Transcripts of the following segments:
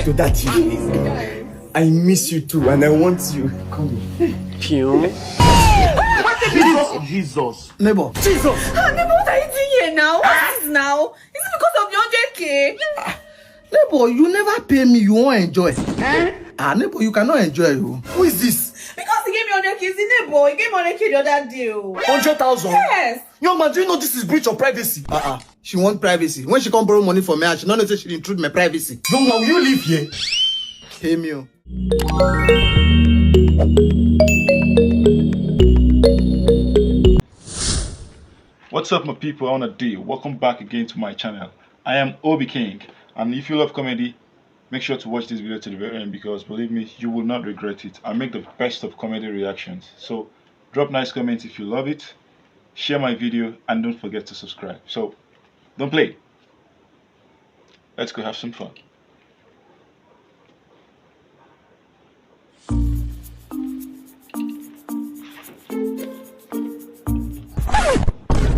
your daddy. I miss you too, and I want you. Come here. Pew. Jesus. Neighbor. Jesus. Neighbor, what are you doing here now? What is this now? Is it because of your 100K? Neighbor, you never pay me, you won't enjoy. Neighbor, you cannot enjoy. Who is this? Because he gave me 100K, it's the neighbor. He gave me 100K the other day. 100,000? Yes. Young man, do you know this is breach of privacy? She want privacy. When she come borrow money from me, she don't know say she intrude my privacy. Young man, will you live here? Pay me. What's up, my people? On a day, welcome back again to my channel. I am OBIKING, and if you love comedy, make sure to watch this video to the very end, because believe me, you will not regret it. I make the best of comedy reactions. So drop nice comments if you love it, share my video, and don't forget to subscribe. So don't play. Let's go have some fun.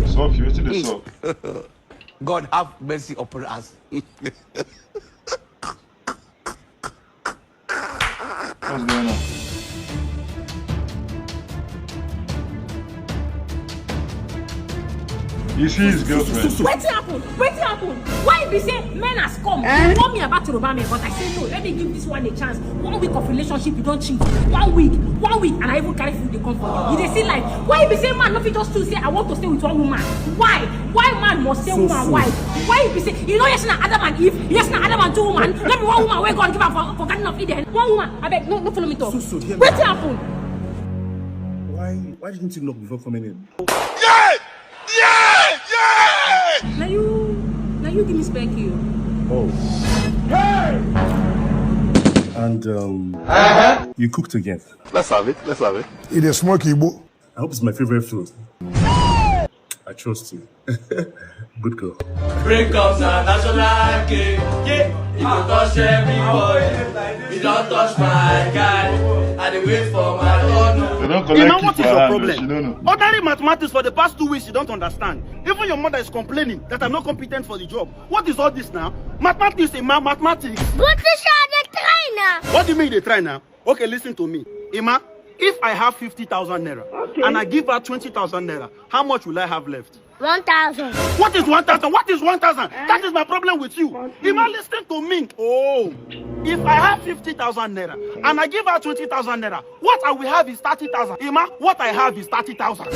So if you're to this up. God have mercy upon us. What's going on? You see his girlfriend. What happened? Why be say men has come? You want me about to rob me, but I say no. Let me give this one a chance. 1 week of relationship, you don't cheat. 1 week, and I even carry food they come for you. They say like, why be say man nothing just to say I want to stay with one woman? Why man must say woman? Why? Why be say you know yes na Adam and Eve, yes na Adam and 2 women. Let me 1 woman where God give her for Garden of Eden. 1 woman. I beg, no follow me talk. Soso, hear me. What happened? Why didn't you knock before coming in? Now you give me spank you. Oh. And you cooked again. Let's have it. It is smoky, boo. I hope it's my favorite food. I trust you. Good girl. Bring comes a national king. Yeah, you don't touch every boy. You don't touch my guy. I dey wait for my turn. They don't collect What it is for your hand, problem? she don't know. Ordinary mathematics for the past 2 weeks you don't understand. Even your mother is complaining that I'm not competent for the job. What is all this now? Mathematics is mathematics. But the trainer. What do you mean they try now? Okay, listen to me. Ima, if I have 50,000 naira and I give her 20,000 naira, how much will I have left? 1,000. What is 1,000? What is 1,000? That is my problem with you. Ima, listen to me. Oh, if I have 50,000 naira and I give her 20,000 naira, what I will have is 30,000. Ima, what I have is 30,000.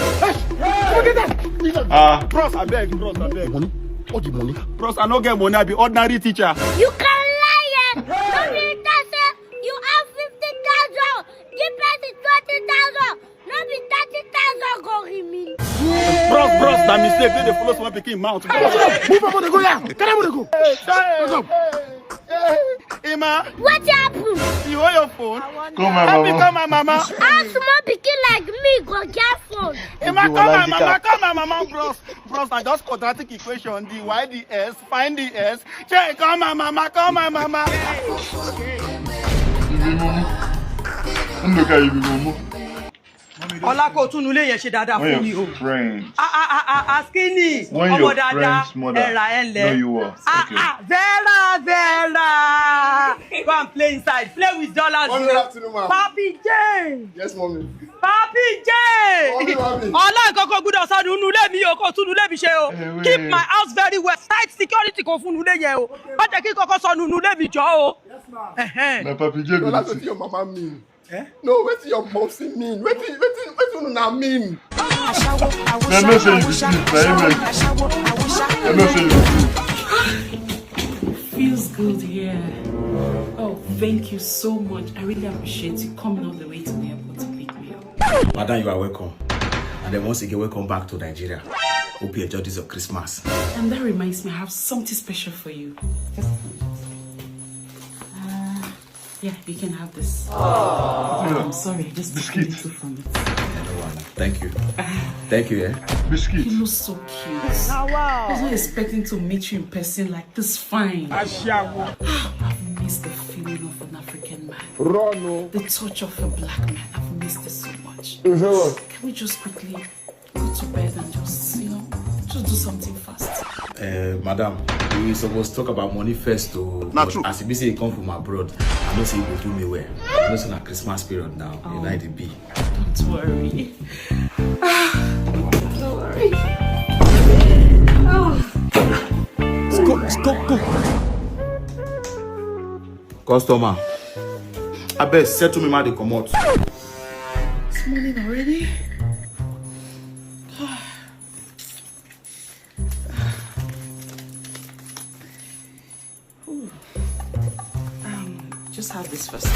Bros, I beg. Money? What the money? Bros, I don't get money. I be ordinary teacher. You can lie. Don't be that. You have 50,000. Give us 20,000. No be 30,000 go remain. Bros, that mistake. They follow someone picking mount. Move over the go, yeah. Can I go? Emma. What happened? You hold your phone. Call my mama. Call my mama. Ask small pikin like me go get phone. Emma, call my mama, bros. Bros, I just quadratic equation. The Y, the S, find the S. Check, call my mama. Nduka, you be momo. Ọlá kò tún nulé yẹn ṣe dáadáa fún mi o. When your friends. Skinny. When your friend's mother know you were. Okay. Vera. Go and play inside. Play with Dollarz. Good afternoon, ma'am. Papi J. Yes, mommy. Papi J. Mommy. Ọlá nǹkan gbọ́dọ̀ sọ nulé mi o, kò tún nulé mi ṣe o. Keep my house very well. Tight security kò fún nulé yẹn o. Má jẹ́ kí kọ́kọ́ sọ nulé mi jọ o. Yes, ma'am. Na Papi J be That's this. what your mama mean. No, what your mom say mean? What you now mean? They no say you be sleep, na him make. They no say you be sleep. Feels good here. Oh, thank you so much. I really appreciate you coming all the way to the airport to pick me up. Madam, you are welcome. And then once again, welcome back to Nigeria. Hope you enjoy this of Christmas. And that reminds me, I have something special for you. Yeah, you can have this. Yeah, I'm sorry, I just took a little from it. Thank you. Thank you, Biscuit. You look so cute. I was not expecting to meet you in person like this fine. I've missed the feeling of an African man. The touch of a black man. I've missed it so much. Can we just quickly go to bed and just do something fast? Madam, we supposed to talk about money first to not true. As if you come from abroad, I know say you will do me well. I know it's a Christmas period now. You like the be. Don't worry. Don't worry. Go. Customer, I beg settle me, man. They come out. It's morning already. Just have this first.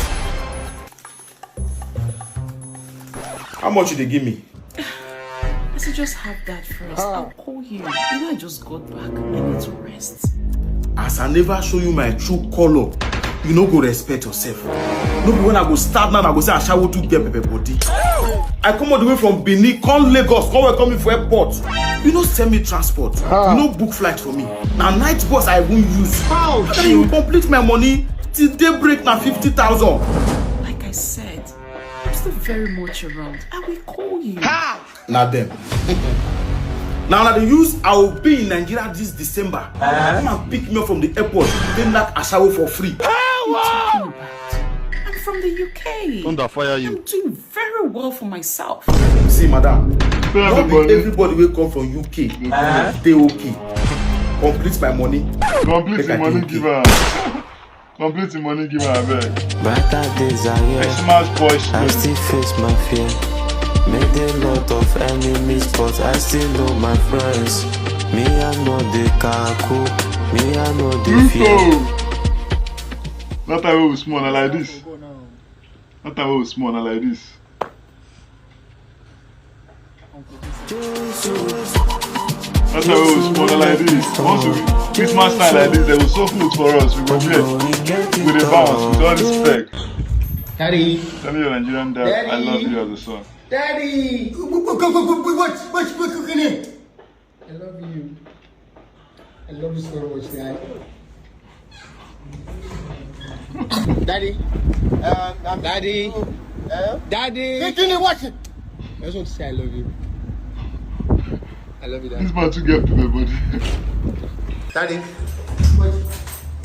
How much did they give me? I said just have that first. I'll call you. You know I just got back. I need to rest. As I never show you my true color, you no go respect yourself. No be when I go start now, I go say I shall to get pepper body. I come all the way from Benin, come Lagos, come welcome me for airport. You no send me transport. You no book flight for me. Now night bus I won't use. How? Then you complete my money till daybreak na 50,000. Like I said, I'm still very much around. I will call you. Now them. Now they use I will be in Nigeria this December. Come and pick me up from the airport. Then that I shall for free. I'm from the UK. Thunder fire you. I'm doing very well for myself. See, madam, everybody will come from UK. They okay. Complete my money. Complete the money giver. Complete the money giver, I beg. Brighter days are here. I still face my fear. Made a lot of enemies, but I still know my friends. Me, I know the kaku. Me, I know the fear. Not that way we small, I like this. Not that way we small, I like this. That's how we was small, I like this. Once we Christmas time like this, they will so food for us. We go there with a bounce, with all respect. Daddy. Tell me your Nigerian dad, Daddy. I love you as a son. Daddy! What's cooking in? I love you. I love you so much, Dad. Daddy. Daddy. Daddy. Hey, can you watch it? I just want to say I love you. I love you, Daddy. This man too get to the body. Daddy.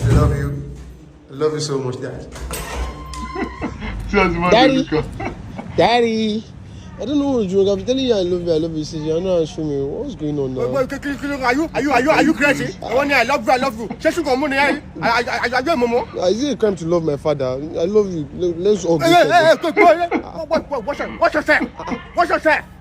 I love you. I love you so much, Dad. Daddy. Daddy. I don't know what's wrong. I'm telling you I love you. See, you're not answering me. What's going on now? Are you crazy? I love you. Is it a crime to love my father? I love you. Let's all go. What's your say?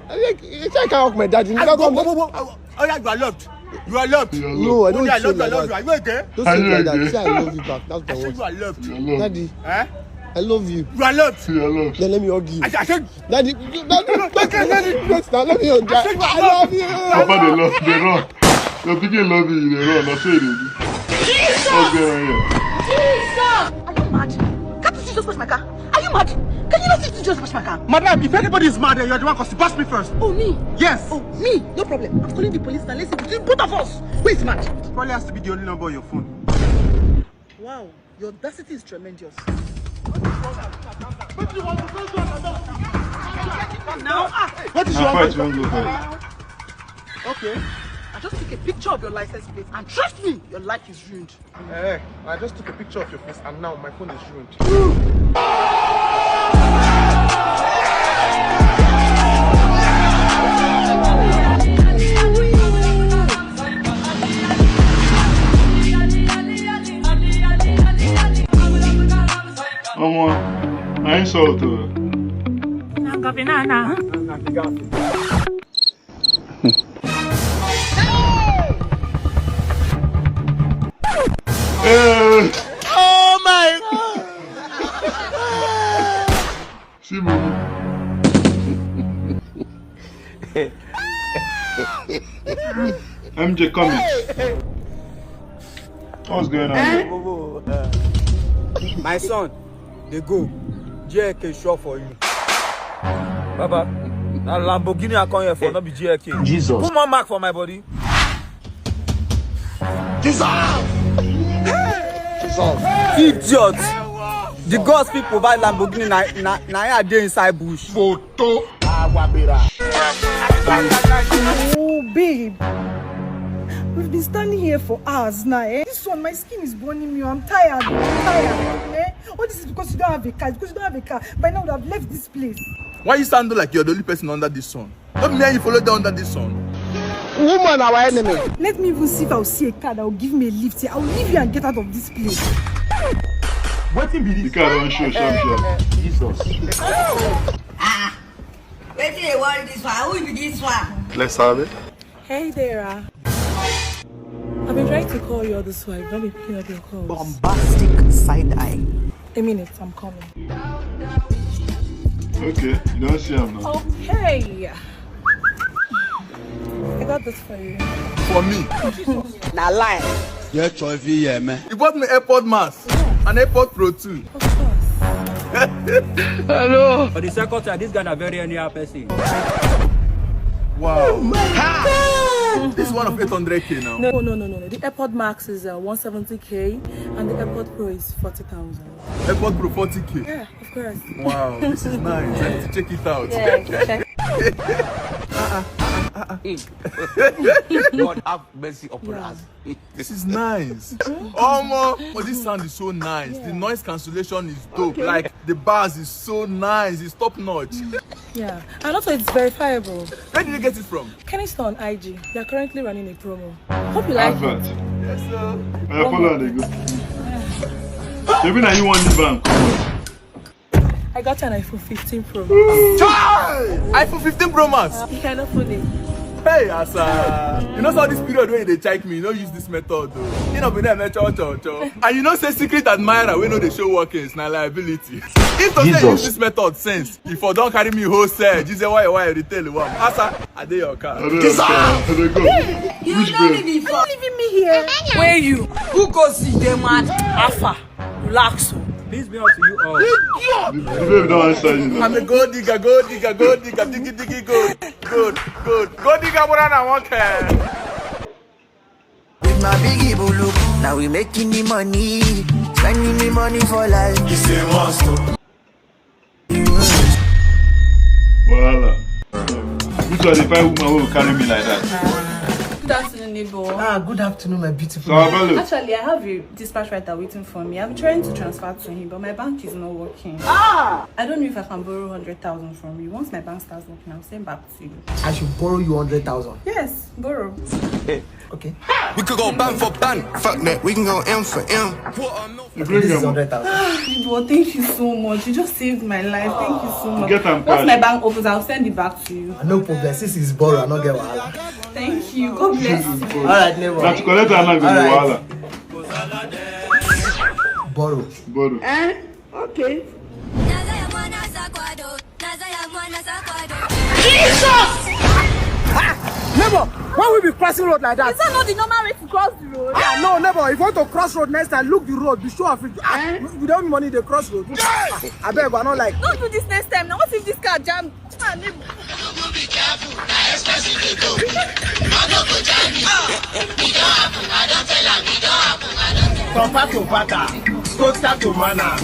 I can't hug my daddy. Oh yeah, you are loved. You are loved. No, I don't say like that. Are you okay? Don't say like that. Say I love you back. That's the word. You are loved. Daddy. I love you. You are loved. You are loved. Then let me hug you. I said, Daddy, let me hug you. I love you. Papa, they love, they run. Your picking love you, they run. That's what they do. Jesus! What's going on here? Jesus! Are you mad? Can't you see just push my car? Are you mad? Can you not see to just push my car? Madam, if anybody is mad, you're the one to bust me first. Oh, me? Yes. Oh, me? No problem. I'm calling the police now. Let's see between both of us. Who is mad? It probably has to be the only number on your phone. Wow, your audacity is tremendous. Now, what is your okay. I just took a picture of your license plate and trust me, your life is ruined. Hey, I just took a picture of your face and now my phone is ruined. I insult her. Oh my God! See, mommy. MJ Comics. What's going on here? My son, they go. JK sure for you. Baba, now Lamborghini I come here for, not be JK. Jesus. Put more mark for my body. Jesus! Idiot! The gods people provide Lamborghini na I dey inside bush. Photo. Oh, babe. We've been standing here for hours now, eh? This one, my skin is burning me. I'm tired. Eh? All this is because you don't have a car. Because you don't have a car. By now, I would have left this place. Why you sound like you're the only person under this sun? Don't mean you follow down under this sun. Woman, our enemy. Let me even see if I'll see a car that will give me a lift here. I'll leave you and get out of this place. What be this? The car don't show, Jesus. Wait till you want this one. Who will be this one? Let's have it. Hey there. I've been trying to call you all this while. Don't be picking up your calls. Bombastic side eye. A minute, I'm coming. Okay, you don't see him now. Okay. I got this for you. For me? Now lie. Yeah, Choivi, yeah, man. You bought me AirPod Max and AirPod Pro 2. Of course. Hello. For the second time, this guy is a very anyhow person. Wow. This is one of 800k now. No. The AirPod Max is 170k and the AirPod Pro is 40,000. AirPod Pro 40k? Yeah, of course. Wow, this is nice. I need to check it out. Yeah, check. God have mercy upon us. This is nice. Oh, this sound is so nice. The noise cancellation is dope. Like the bass is so nice. It's top notch. Yeah, and also it's verifiable. Where did you get it from? Kenny's on IG. They are currently running a promo. Hope you like it. Yes, sir. I follow they go. Maybe now you want the bank. I got an iPhone 15 Pro. iPhone 15 Pro Max. You cannot put it. Hey, Asa. You know so this period when they check me, you don't use this method though. You know, be there, and you know say secret admirer, we know the show workings, na liability. If you use this method since, if you don't carry me wholesale, you say why retail one. Asa, I did your car. You don't leaving me here. Where you? Who go see them man? Alpha. Relax. Peace be unto you all. The baby don't answer you. I'm a gold digger, diggy, good. Gold digger, what I want. With my biggie bulu, now we making the money, spending the money for life. You say monster. Voila. Which one if I woman will carry me like that? Good afternoon, neighbor. Good afternoon, my beautiful. Actually, I have a dispatch writer waiting for me. I'm trying to transfer to him, but my bank is not working. I don't know if I can borrow 100,000 from you. Once my bank starts working, I'll send back to you. I should borrow you 100,000. Yes, borrow. Okay. We could go band for band. Fuck that. We can go M for M. This is 100,000. Neighbor, thank you so much. You just saved my life. Thank you so much. Once my bank opens, I'll send it back to you. No problem. This is borrow. I don't get wahala. Thank you. God bless you. Alright, neighbor. Now to collect her now go wahala. Borrow. Okay. Jesus! Neighbor, why will we be crossing road like that? Is that not the normal way to cross the road? No, neighbor. If you want to cross road next time, look the road. Be sure of it. We don't have money to cross road. I beg, I don't like. Don't do this next time. Now, what if this car jammed? Neighbor. Be careful. I especially go. Compact to Bata, Costa to Mana.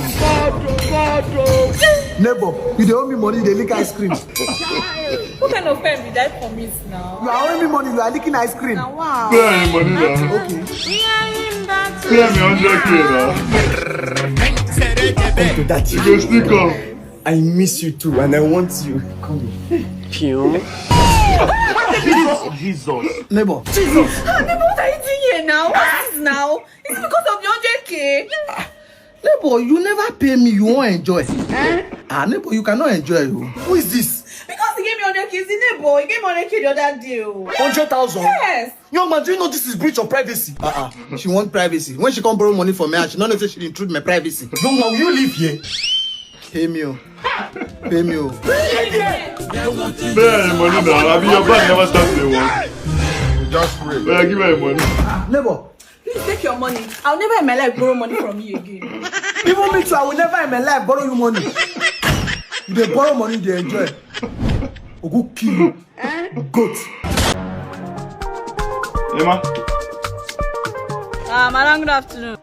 Neighbor, you don't owe me money, they lick ice cream. What kind of pen did I commit now? You are owing me money, you are licking ice cream. Now, wow. Pay me money now. Okay. Pay me 100k now. Come to that. You go still come. I miss you too, and I want you. Come here. Jesus. Neighbor. Jesus. Neighbor, what are you doing here now? What is this now? Is it because of the 100k? Neighbor, you never pay me, you won't enjoy. Neighbor, you cannot enjoy. Who is this? Because he gave me 100k, it's the neighbor. He gave me 100k the other day. 100,000? Yes. Young man, do you know this is breach of privacy? She want privacy. When she come borrow money from me, she don't know if she intrude my privacy. Young man, will you live here? Pay me. Pay me money now. I mean, your bank never starts the work. Just wait. Give me money. Neighbor. Please take your money. I'll never in my life borrow money from you again. Even me too, I will never in my life borrow you money. If they borrow money, they enjoy. Or go kill you. Goat. Emma? Madam, good afternoon.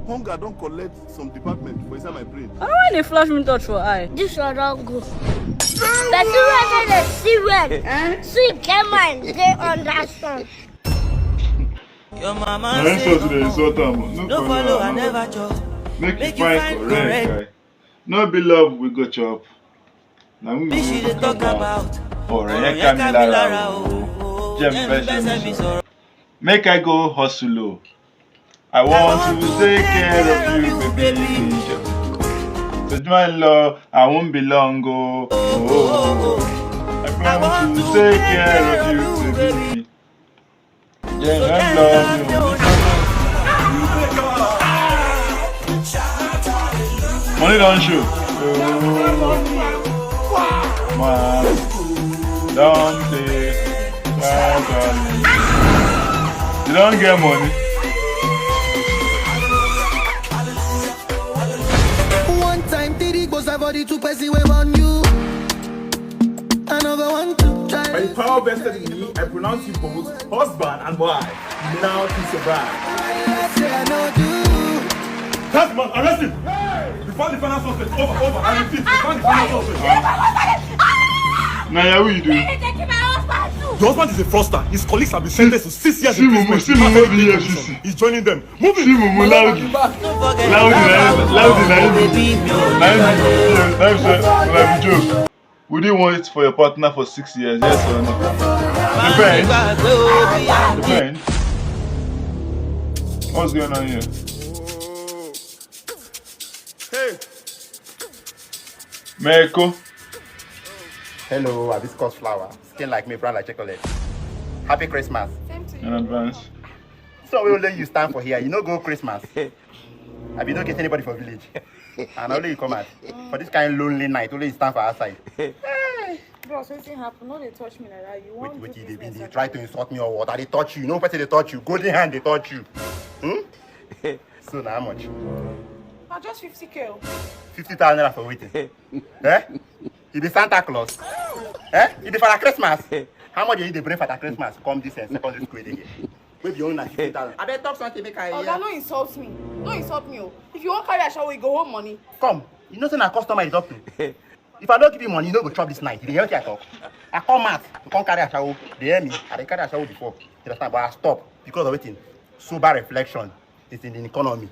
Hunger don't collect some department for inside my brain. I don't want to flash me touch for eye. This one don't go. But you want to see when? See, come on, they understand. Your mama say no follow, I never chop. Make you find correct guy. No be love we go chop. Now we dey talk about. Make I go hustle. I want to take care of you, baby. With my love, I won't be long. I want to take care of you, baby. Yeah, I love you. Money don't shoot. Man, don't take that. You don't get money. One time, Diddy goes about the 2 person wave on you. Another one to try. By the power vested in me, I pronounce you both husband and wife. Now Ft-SirBalo. That's man, arrest him! Before the final suspect, over, I repeat, before the final suspect. Now, what you do? Your husband is a fraudster. His colleagues have been sentenced to 6 years in prison. He's joining them. Move it! Loud. Would you want it for your partner for 6 years? Yes or no? Depends. What's going on here? Hey. Mecco. Hello, hibiscus flower. Skin like me, brown like chocolate. Happy Christmas. In advance. So we will let you stand for here. You know go Christmas. I be don't get anybody for village. And only you come out. For this kind of lonely night, only you stand for outside. Hey, bros, something happen. No, they touch me like that. You want wait, they try to insult me or what? They touch you. No person they touch you. Golden hand they touch you. So now how much? Just 50K. 50,000 naira for waiting. Eh? You be Santa Claus. Eh? You be for Christmas. How much you need to bring for Christmas? Come this secondary school again. Maybe you own like 50,000. I better talk something make I hear. Oga, no insult me. No insult me. If you want carry a shower, you go home money. Come. You know say na customer is up to. If I don't give you money, you no go chop this night. You hear what I talk? I come out to come carry a shower. They hear me. I dey carry a shower before. You understand? But I stop because of waiting. Sober reflection is in the economy.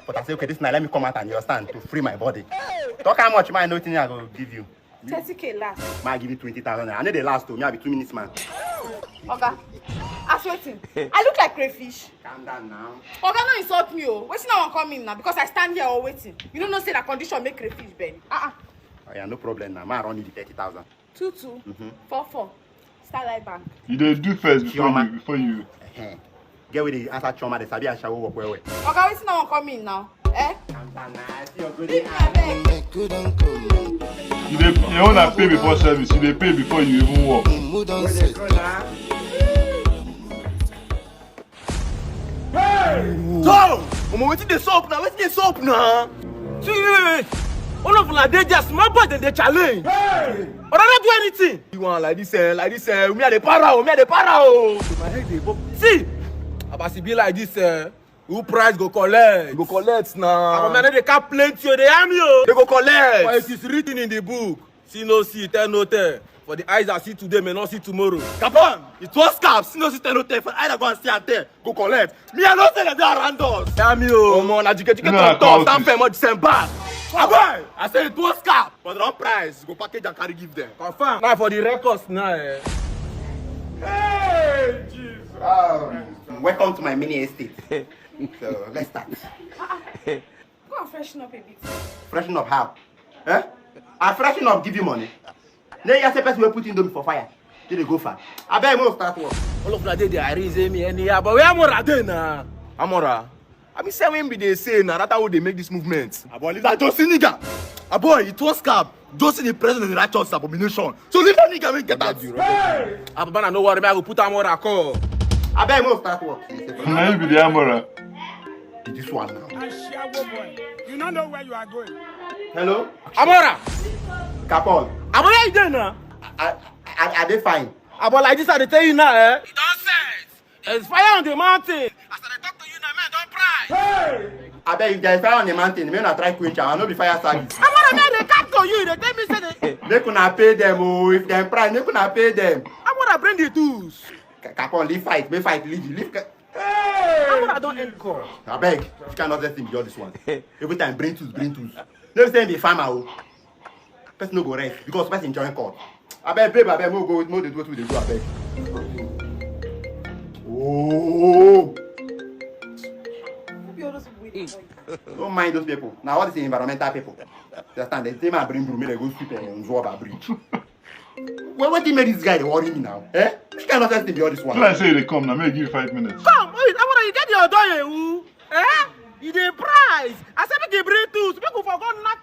But I say, okay, this night let me come out and you understand to free my body. Talk how much man nothing I go give you. 30K last. I give you 20,000. I need the last to me. I'll be 2 minutes man. Oga, I'm waiting. I look like crayfish. Calm down now. Oga, no insult me. Waiting now I'm coming now because I stand here or waiting. You don't know say that condition make crayfish bend. Oh yeah, no problem now. Man, I don't need the 30,000. 22 44 Starlight Bank. You don't do first before you. Get with the answer trauma. The sabi shower work well. Oga, waiting now I'm coming now. Eh? You wanna pay before service. You dey pay before you even work. Go! Mama, wetin dey soap now? Wetin dey soap now? See, wait. All of una dey just small boy dey challenge. Hey! But I don't do anything. You want like this? Me I dey para o. My head dey pop. See, abasi be like this. Who price go collect? Go collect now. But man, they can't plenty. They hear me. They go collect. But it is written in the book. See no see, tell no tell. For the eyes that see today may not see tomorrow. Capon, it was cap. See no see, tell no tell. For the eyes that go and see and tell, go collect. Me I don't say that they are around us. Hear me oh. Come on, educate to talk. Stand firm on December. Aboy, I said it was cap. But the wrong price, go package and carry give them. Confirm. Now for the records now. Hey, Jesus. Welcome to my mini estate. So let's start. Go and freshen up a bit. Freshen up how? Eh? I freshen up, give you money. Then you say person will put in them for fire. Then they go far. I bet you start work. All of that day they are raising me anyhow. But where Amora then now? Amora. I mean, say when be they say now that's how they make this movement. Boy, leave that Josie nigga. Boy, it was cap. Josie the president of the righteous abomination. So leave that nigga and get out. Hey! Ababa no worry, I will put Amora call. I bet you start work. Now you be the Amora. This one now. You don't know where you are going. Hello? Amora! Capon. Amora, you there now? Are they fine? But like this, I tell you now, eh? It don't set. There's fire on the mountain. As I talk to you now, man, don't cry. Hey! I bet if there's fire on the mountain, may not try quench. I know be fire service. Amora, man, they come to you. They tell me say they. They couldn't pay them. Oh, if they price, they couldn't pay them. Amora, bring the tools. Capon, leave fight. May fight, leave. Hey! Amora don't end call. I beg, you cannot let him be all this one. Every time, bring tools. Never say be farmer. Oh. Person no go rest because person join court. I beg, babe, I beg, no go, no they do what they do, I beg. Oh. Don't mind those people. Now what is the environmental people? They understand? They say man bring broom, they go sweep and Zoba bridge. Well, what did make this guy they worry me now? Eh? You cannot let him be all this one. Till I say they come now, may I give you 5 minutes. Come, wait, Amora, you get your door, eh? You the price. I said make you bring tools. People forgot knock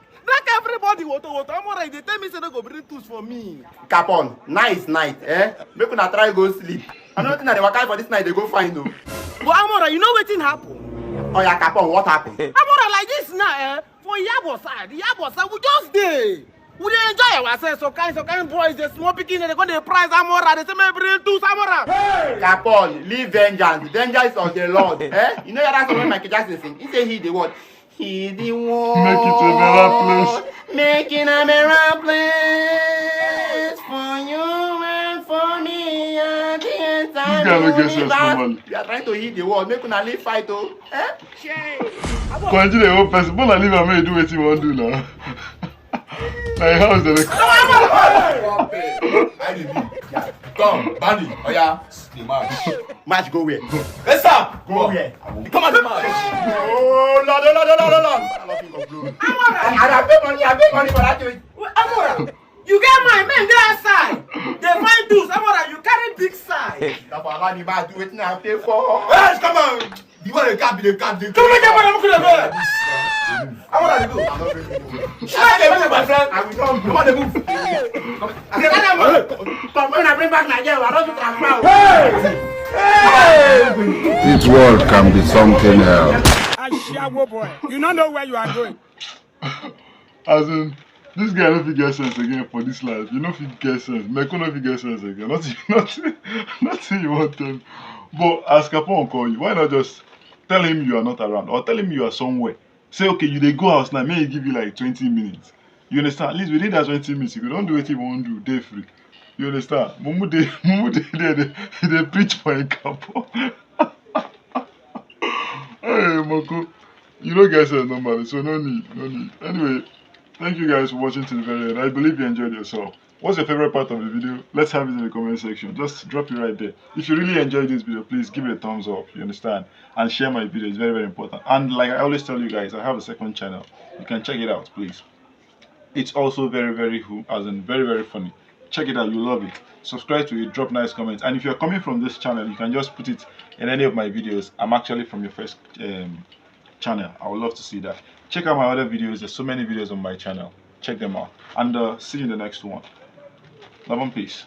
everybody. Amora, they tell me say they go bring tools for me. Capon, nice night, eh? Make una try go sleep. I know nothing that they work out for this night, they go find though. But Amora, you know what happened? Oh yeah, Capon, what happened? Amora, like this now, eh? For Yabo side, we just dey. We dey enjoy ourselves. So kind boys, they small picking, they go the price Amora. They say me bring tools, Amora. Hey! Capon, leave vengeance. Vengeance of the Lord, eh? You know that's what Michael Jackson sing. He say he the what? He the one. Make it a better place. Making a better place for you and for me at the end time. This guy no get sense normally. We are trying to hit the wall. Make una leave fight, oh. Eh? Continue the whole person. But I leave and do what you want to do now. Like how is the Come, Bandy. Oh yeah, the match. Match go where? Let's up. Go where? Come on, the match. Oh, Lord. I love him of glory. I pay money for that. Amora, you get my men there outside. They find tools. Amora, you carry big size. That's why I do it now. Pay for. Hey, come on. You want the cap? Come on, get money. Amora, go. Shaggi, my friend. I will not come on the move. Come on, I bring back Nigeria. I don't do transfer. This world can be something else. Ashawo boy, you don't know where you are going. As in, this guy don't get sense again for this life. You know if you get sense. Mecco no fit get sense again. Nothing you want them. But as Capone call you, why not just tell him you are not around or tell him you are somewhere. Say, okay, you they go house now, may he give you like 20 minutes. You understand? At least within that 20 minutes, you don't do what you want to do, day free. You understand? Mumu they preach for a couple. Hey, Moko, you don't get sense normally, so no need. Anyway, thank you guys for watching to the very end. I believe you enjoyed yourself. What's your favorite part of the video? Let's have it in the comment section. Just drop it right there. If you really enjoyed this video, please give it a thumbs up, you understand? And share my video, it's very, very important. And like I always tell you guys, I have a second channel. You can check it out, please. It's also very, very funny. Check it out, you love it. Subscribe to it, drop nice comments. And if you're coming from this channel, you can just put it in any of my videos. I'm actually from your first channel. I would love to see that. Check out my other videos. There's so many videos on my channel. Check them out. And see you in the next one. Love and peace.